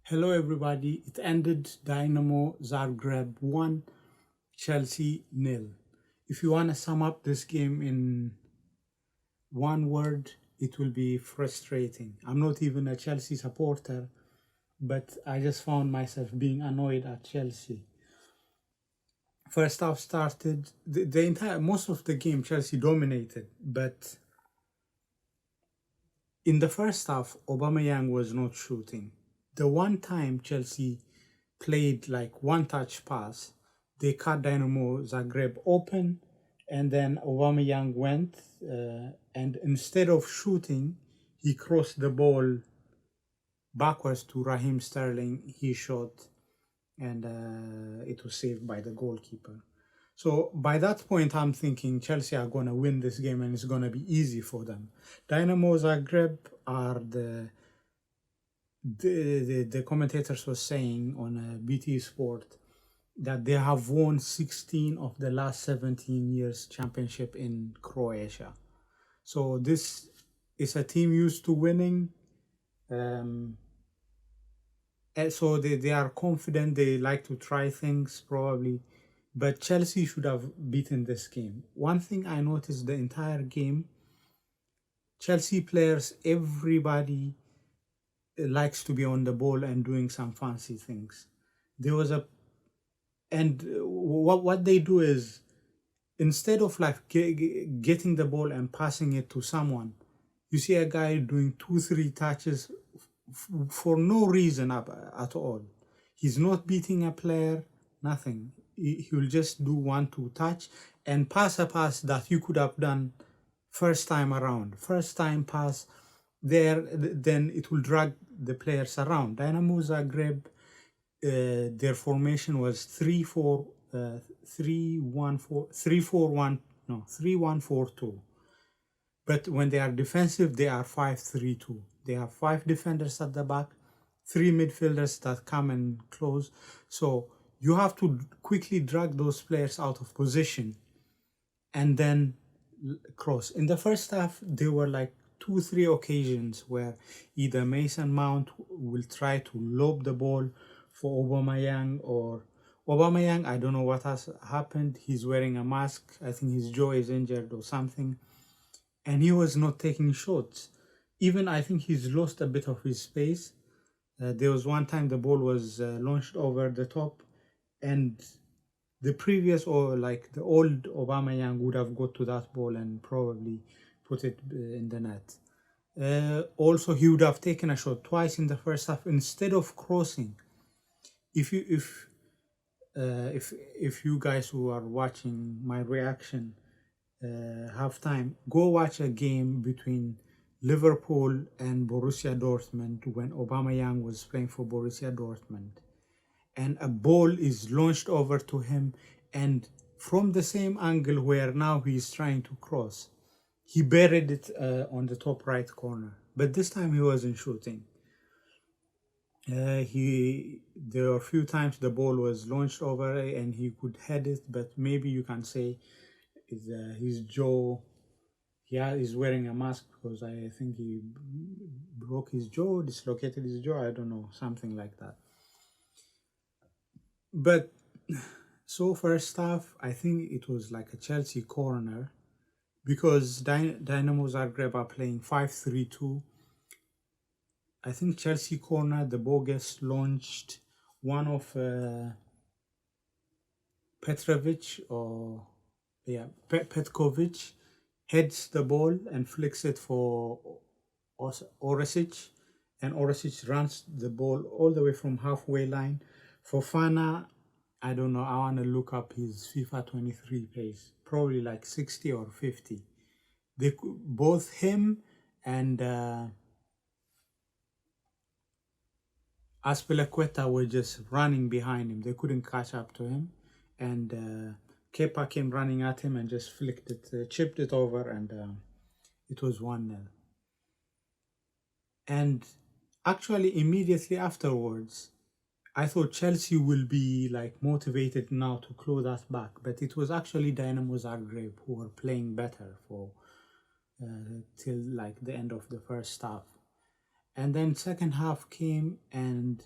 Hello, everybody. It ended Dinamo Zagreb 1, Chelsea nil. If you want to sum up this game in one word, it will be frustrating. I'm not even a Chelsea supporter, but I just found myself being annoyed at Chelsea. First half started, the entire most of the game Chelsea dominated, but in the first half, Aubameyang was not shooting. The one time Chelsea played like one touch pass, they cut Dinamo Zagreb open, and then Aubameyang went, and instead of shooting, he crossed the ball backwards to Raheem Sterling. He shot, and it was saved by the goalkeeper. So by that point, I'm thinking Chelsea are going to win this game and it's going to be easy for them. Dynamo Zagreb are the commentators were saying on BT Sport that they have won 16 of the last 17 years championship in Croatia. So this is a team used to winning. And so they are confident, they like to try things probably, but Chelsea should have beaten this game. One thing I noticed the entire game, Chelsea players, everybody likes to be on the ball and doing some fancy things. There was a and what they do is, instead of like getting the ball and passing it to someone, you see a guy doing 2-3 touches for no reason at all. He's not beating a player, nothing. He'll just do 1-2 touch and pass a pass that you could have done first time around. First time pass there, then it will drag the players around. Dynamo Zagreb, their formation was 3-1-4-2. But when they are defensive, they are 5-3-2. They have 5 defenders at the back, 3 midfielders that come and close. So you have to quickly drag those players out of position and then cross. In the first half, there were like 2-3 occasions where either Mason Mount will try to lob the ball for Aubameyang, or Aubameyang, I don't know what has happened. He's wearing a mask. I think his jaw is injured or something. And he was not taking shots. Even I think he's lost a bit of his space. There was one time the ball was launched over the top, and the previous, or like the old Aubameyang, would have got to that ball and probably put it in the net. Also, he would have taken a shot twice in the first half instead of crossing. If you guys who are watching my reaction have time, go watch a game between Liverpool and Borussia Dortmund when Aubameyang was playing for Borussia Dortmund, and a ball is launched over to him, and from the same angle where now he is trying to cross, he buried it on the top right corner. But this time he wasn't shooting. There were a few times the ball was launched over and he could head it, but maybe you can say his jaw. Yeah, he's wearing a mask because I think he broke his jaw, dislocated his jaw. I don't know, something like that. But so first half, I think it was like a Chelsea corner, because Dinamo Zagreb are playing 5-3-2. I think Chelsea corner, the ball gets launched. One of Petrovic, or Petkovic, heads the ball and flicks it for Oresic, and Oresic runs the ball all the way from halfway line. Fofana, I don't know, I want to look up his FIFA 23 pace, probably like 60 or 50. Both him and Aspilicueta were just running behind him. They couldn't catch up to him, and Kepa came running at him and just flicked it, chipped it over, and it was 1-0. And actually, immediately afterwards, I thought Chelsea will be like motivated now to claw that back, but it was actually Dinamo Zagreb who were playing better for till like the end of the first half. And then second half came, and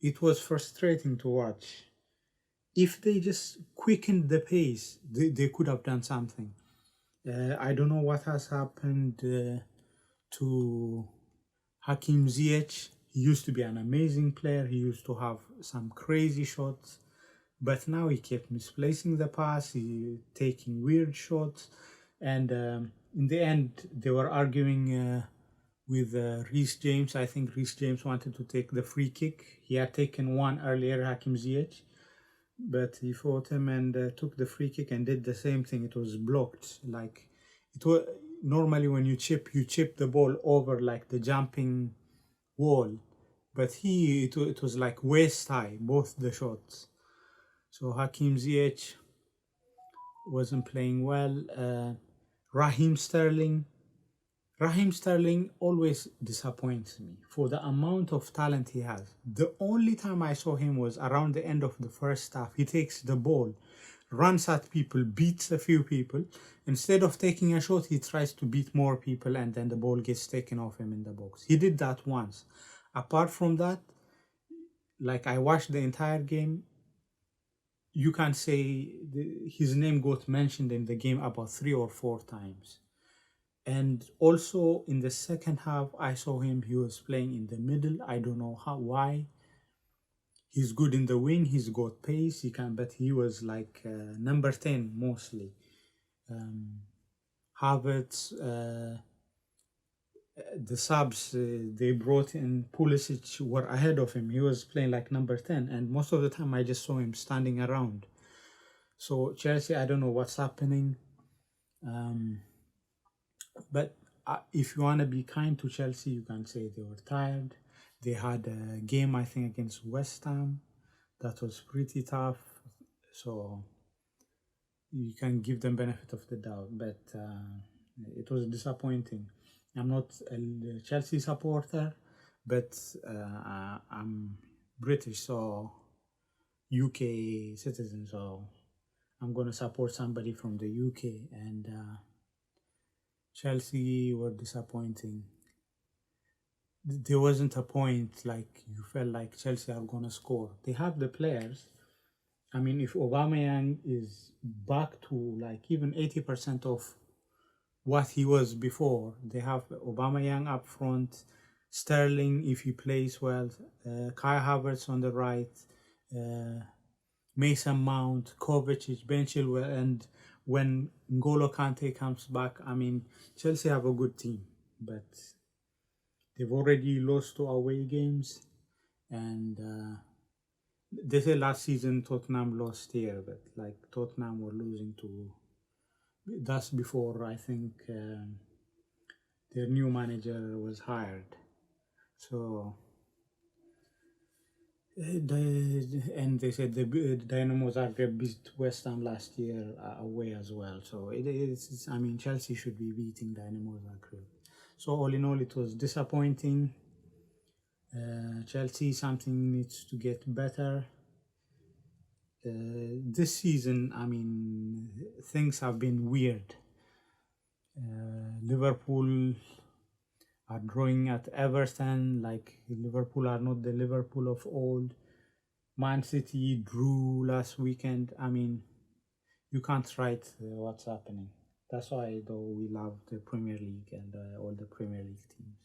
it was frustrating to watch. If they just quickened the pace, they could have done something. I don't know what has happened to Hakim Ziyech. He used to be an amazing player. He used to have some crazy shots, but now he kept misplacing the pass. He taking weird shots, and in the end, they were arguing with Reece James. I think Reece James wanted to take the free kick. He had taken one earlier, Hakim Ziyech, but he fought him and took the free kick and did the same thing. It was blocked. Like it was normally when you chip the ball over like the jumping wall, but it was like waist high, both the shots. So Hakim Ziyech wasn't playing well. Raheem Sterling. Raheem Sterling always disappoints me for the amount of talent he has. The only time I saw him was around the end of the first half. He takes the ball, runs at people, beats a few people. Instead of taking a shot, he tries to beat more people and then the ball gets taken off him in the box. He did that once. Apart from that, like I watched the entire game, you can say his name got mentioned in the game about 3 or 4 times. And also in the second half, I saw him, he was playing in the middle. I don't know why. He's good in the wing, he's got pace, he can, but he was like number 10 mostly. Havertz, the subs they brought in, Pulisic were ahead of him. He was playing like number 10, and most of the time I just saw him standing around. So Chelsea, I don't know what's happening. But if you want to be kind to Chelsea, you can say they were tired. They had a game, I think, against West Ham that was pretty tough. So you can give them benefit of the doubt. But it was disappointing. I'm not a Chelsea supporter, but I'm British, so UK citizen. So I'm going to support somebody from the UK. And Chelsea were disappointing. There wasn't a point like you felt like Chelsea are gonna score. They have the players. I mean, if Aubameyang is back to like even 80% of what he was before, they have Aubameyang up front, Sterling if he plays well, Kai Havertz on the right, Mason Mount, Kovacic, Ben Chilwell, and when N'Golo Kante comes back, I mean, Chelsea have a good team, but they've already lost 2 away games, and they say last season Tottenham lost here, but like Tottenham were losing to. That's before I think their new manager was hired. So and they said the Dinamo Zagreb beat West Ham last year away as well. So it is. I mean, Chelsea should be beating Dinamo Zagreb. So all in all, it was disappointing. Chelsea, something needs to get better. This season, I mean, things have been weird. Liverpool are drawing at Everton, like Liverpool are not the Liverpool of old. Man City drew last weekend. I mean, you can't write what's happening. That's why, though, we love the Premier League and all the Premier League teams.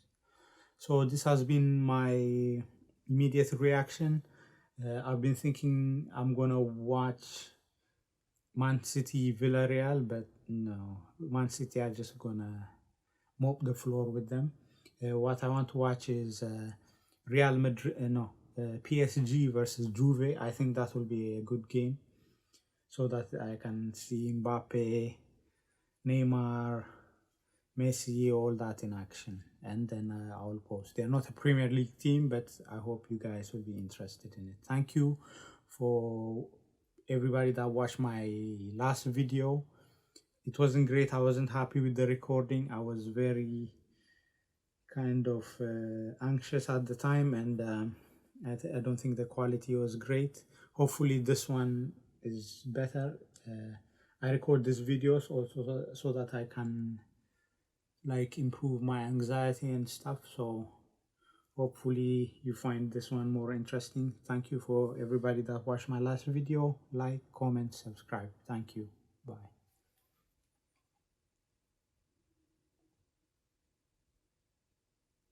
So this has been my immediate reaction. I've been thinking I'm gonna watch Man City Villarreal, but no, Man City are just gonna mop the floor with them. What I want to watch is Real Madrid, PSG versus Juve. I think that will be a good game, so that I can see Mbappe, Neymar, Messi, all that in action, and then I'll post. They're not a Premier League team, but I hope you guys will be interested in it. Thank you for everybody that watched my last video. It wasn't great. I wasn't happy with the recording. I was very kind of anxious at the time, and I don't think the quality was great. Hopefully this one is better. I record these videos also so that I can like improve my anxiety and stuff. So Hopefully you find this one more interesting. Thank you for everybody that watched my last video. Like, comment, subscribe. Thank you. Bye.